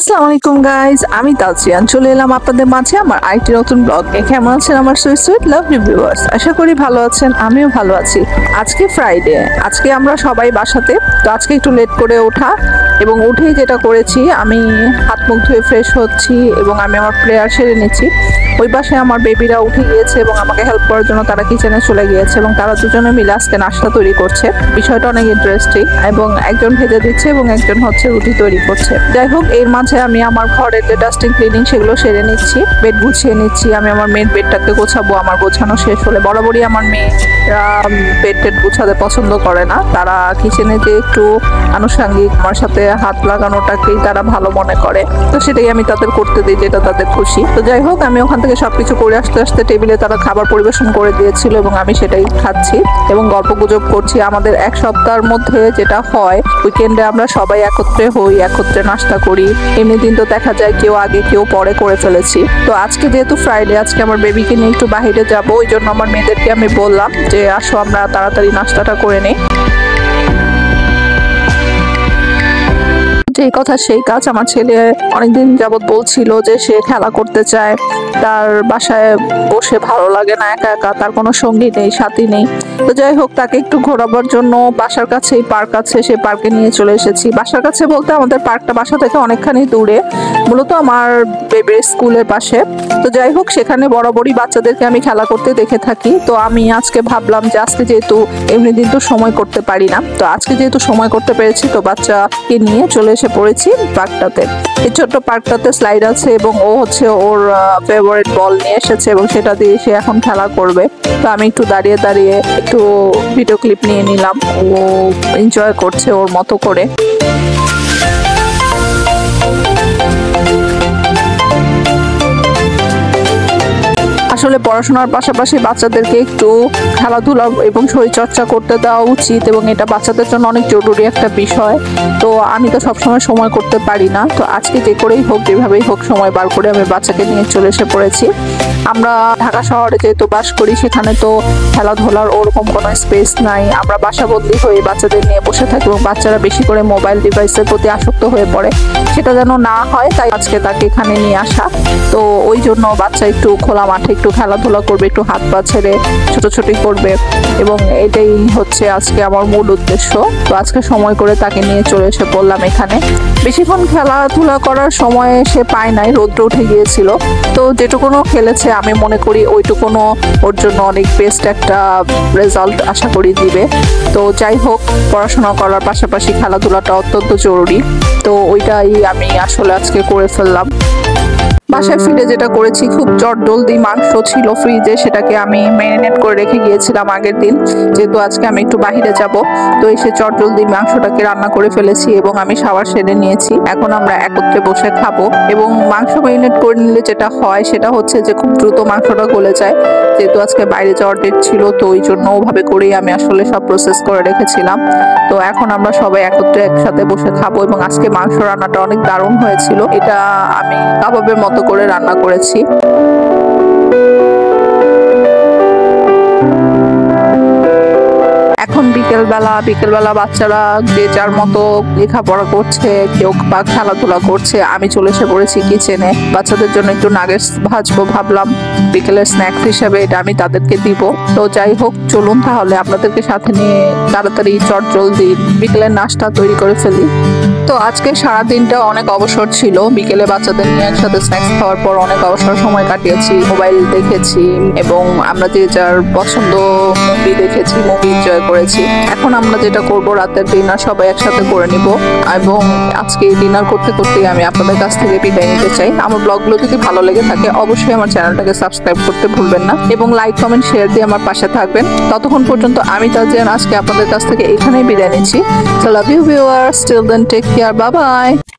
আসসালামু আলাইকুম গাইজ, আমি তালচিয়ান চলে এলাম আপনাদের মাঝে আমার আরেকটি নতুন ব্লগ নিয়ে। কেমন আছেন আমার সুইট সুইট লাভলি ভিউয়ার্স? আশা করি ভালো আছেন, আমিও ভালো আছি। আজকে ফ্রাইডে, আজকে আমরা সবাই বাসাতে, তো আজকে একটু লেট করে ওঠা এবং উঠেই যেটা করেছি, আমি হাত মুখ ধুয়ে ফ্রেশ হচ্ছি এবং আমি আমার প্রেয়ার সেরে নিচ্ছি। ওই পাশে আমার বেবিরা উঠে গিয়েছে এবং আমাকে হেল্প করার জন্য তারা কিচেনে চলে গিয়েছে এবং তারা দুজনে মিলে আজকে নাস্তা তৈরি করছে। বিষয়টা অনেক ইন্টারেস্টিং এবং একজন ভেজে দিচ্ছে এবং একজন হচ্ছে রুটি তৈরি করছে। যাই হোক, এর মাঝে আমি আমার ঘরের যে ডাস্টিং ক্লিনিং সেগুলো সেরে নিচ্ছি, বেড গুছিয়ে নিচ্ছি। আমি আমার মেয়ের বেডটাকে গোছাবো। আমার গোছানো শেষ হলে, বরাবরই আমার মেয়েরা বেড টেড গোছাতে পছন্দ করে না, তারা কিচেনে যে একটু আনুষঙ্গিক আমার সাথে হাত লাগানোটাকেই তারা ভালো মনে করে, তো সেটাই আমি তাদের করতে দিই, যেটা তাদের খুশি। তো যাই হোক, আমি ওখান থেকে সবকিছু করে আসতে আসতে টেবিলে তারা খাবার পরিবেশন করে দিয়েছিল এবং আমি সেটাই খাচ্ছি এবং গল্প গুজব করছি। আমাদের এক সপ্তাহের মধ্যে যেটা হয়, উইকেন্ডে আমরা সবাই একত্রে হই, একত্রে নাস্তা করি। এমনি দিন তো দেখা যায় কেউ আগে কেউ পরে করে ফেলেছি। তো আজকে যেহেতু ফ্রাইডে, আজকে আমার বেবিকে নিয়ে একটু বাইরে যাবো, ওই জন্য আমার মেয়েদেরকে আমি বললাম যে আসো আমরা তাড়াতাড়ি নাস্তাটা করে নিই। যেই কথা সেই কাজ। আমার ছেলে অনেকদিন যাবৎ বলছিল যে সে খেলা করতে চায়, তার বাসায় বসে ভালো লাগে না, একা একা, তার কোনো সঙ্গী নেই, সাথী নেই। তো যাই হোক, তাকে একটু ঘোরাবার জন্য বাসার কাছেই পার্ক আছে, সেই পার্কে নিয়ে চলে এসেছি। বাসার কাছে বলতে আমাদের পার্কটা বাসা থেকে অনেকখানি দূরে, মূলত আমার বেবির স্কুলের পাশে। তো যাই হোক, সেখানে বরাবরই বাচ্চাদেরকে আমি খেলা করতে দেখে থাকি। তো আমি আজকে ভাবলাম যে আজকে যেহেতু এমনি দিন তো সময় করতে পারি না, তো আজকে যেহেতু সময় করতে পেরেছি, তো বাচ্চাকে নিয়ে চলে এসে পড়েছি পার্কটাতে। এই ছোট্ট পার্কটাতে স্লাইড আছে এবং ও হচ্ছে ওর ফেভারিট বল নিয়ে এসেছে এবং সেটা দিয়ে সে এখন খেলা করবে। তো আমি একটু দাঁড়িয়ে দাঁড়িয়ে একটু ভিডিও ক্লিপ নিয়ে নিলাম। ও এনজয় করছে ওর মতো করে। আসলে পড়াশোনার পাশাপাশি বাচ্চাদেরকে একটু খেলাধুলা এবং শরীরচর্চা করতে দেওয়া উচিত এবং এটা বাচ্চাদের জন্য অনেক জরুরি একটা বিষয়। তো আমি তো সবসময় সময় করতে পারি না, তো আজকে যে করেই হোক, যেভাবেই হোক, সময় বার করে আমি বাচ্চাকে নিয়ে চলে এসে পড়েছি। আমরা ঢাকা শহরে যেহেতু বাস করি, সেখানে তো খেলাধুলার ওরকম কোনো স্পেস নাই। আমরা বাসাবন্দি হয়ে বাচ্চাদের নিয়ে বসে থাকি এবং বাচ্চারা বেশি করে মোবাইল ডিভাইসের প্রতি আসক্ত হয়ে পড়ে। সেটা যেন না হয়, তাই আজকে তাকে এখানে নিয়ে আসা। তো ওই জন্য বাচ্চা একটু খোলা মাঠে একটু খেলাধুলা করবে, একটু হাত পা ছেড়ে ছোটাছুটি করবে এবং এটাই হচ্ছে আজকে আমার মূল উদ্দেশ্য। তো আজকে সময় করে তাকে নিয়ে চলে এসে পড়লাম এখানে। বেশিক্ষণ খেলাধুলা করার সময় সে পায় নাই, রৌদ্র উঠে গিয়েছিল। তো যেটুকুনো খেলেছে, আমি মনে করি ওইটুকুনো ওর জন্য অনেক বেস্ট একটা রেজাল্ট আশা করি দিবে। তো যাই হোক, পড়াশোনা করার পাশাপাশি খেলাধুলাটা অত্যন্ত জরুরি। তো ওইটাই আমি আসলে আজকে করে ফেললাম। বাসায় ফিরে যেটা করেছি, খুব চটজলদি মাংস ছিল ফ্রিজে, সেটাকে আমি ম্যারিনেট করে রেখে গিয়েছিলাম আগের দিন, যেহেতু আজকে আমি একটু বাহিরে যাব। তো এসে চটজলদি মাংসটাকে রান্না করে ফেলেছি এবং আমি শাওয়ার সেরে নিয়েছি। এখন আমরা একত্রে বসে খাবো। এবং মাংস ম্যারিনেট করে নিলে যেটা হয়, সেটা হচ্ছে যে খুব দ্রুত মাংসটা গলে যায়। যেহেতু আজকে বাইরে যাওয়ার ডেট ছিল, তো ওই জন্য ওভাবে করেই আমি আসলে সব প্রসেস করে রেখেছিলাম। তো এখন আমরা সবাই একত্রে একসাথে বসে খাবো এবং আজকে মাংস রান্নাটা অনেক দারুণ হয়েছিল। এটা আমি কাবাবের মতো করে রান্না করেছি। এখন বিকেলবেলা বাচ্চারা যে যার মতো লেখাপড়া করছে, কেউ বা খেলাধুলা করছে। আমি চলে এসে পড়েছি কিচেনে। বাচ্চাদের জন্য একটু নাগেটস ভাজবো ভাবলাম, বিকেলের স্ন্যাক্স হিসেবে এটা আমি তাদেরকে দিব। তো যাই হোক, চলুন তাহলে আপনাদেরকে সাথে নিয়ে তাড়াতাড়ি চটজলদি বিকেলের নাস্তা তৈরি করে ফেলি। তো আজকে সারা দিনটা অনেক অবসর ছিল। বিকেলে বাচ্চাদের নিয়ে একসাথে স্ন্যাক্স খাওয়ার পর অনেক অবসর সময় কাটিয়েছি, মোবাইল দেখেছি এবং আমরা যে যার পছন্দ মুভি দেখেছি, মুভি এনজয় করেছি। এখন আমরা যেটা করব, রাতের ডিনার সবাই একসাথে করে নিব এবং আজকে ডিনার করতে করতেই আমি আপনাদের কাছ থেকে বিদায় নিতে চাই। আমার ব্লগগুলো যদি ভালো লেগে থাকে, অবশ্যই আমার চ্যানেলটাকে সাবস্ক্রাইব করতে ভুলবেন না এবং লাইক, কমেন্ট, শেয়ার দিয়ে আমার পাশে থাকবেন। ততক্ষণ পর্যন্ত আমি তালচিয়ান আজকে আপনাদের কাছ থেকে এখানেই বিদায় নিচ্ছি। So love you viewers, till then take care, bye bye.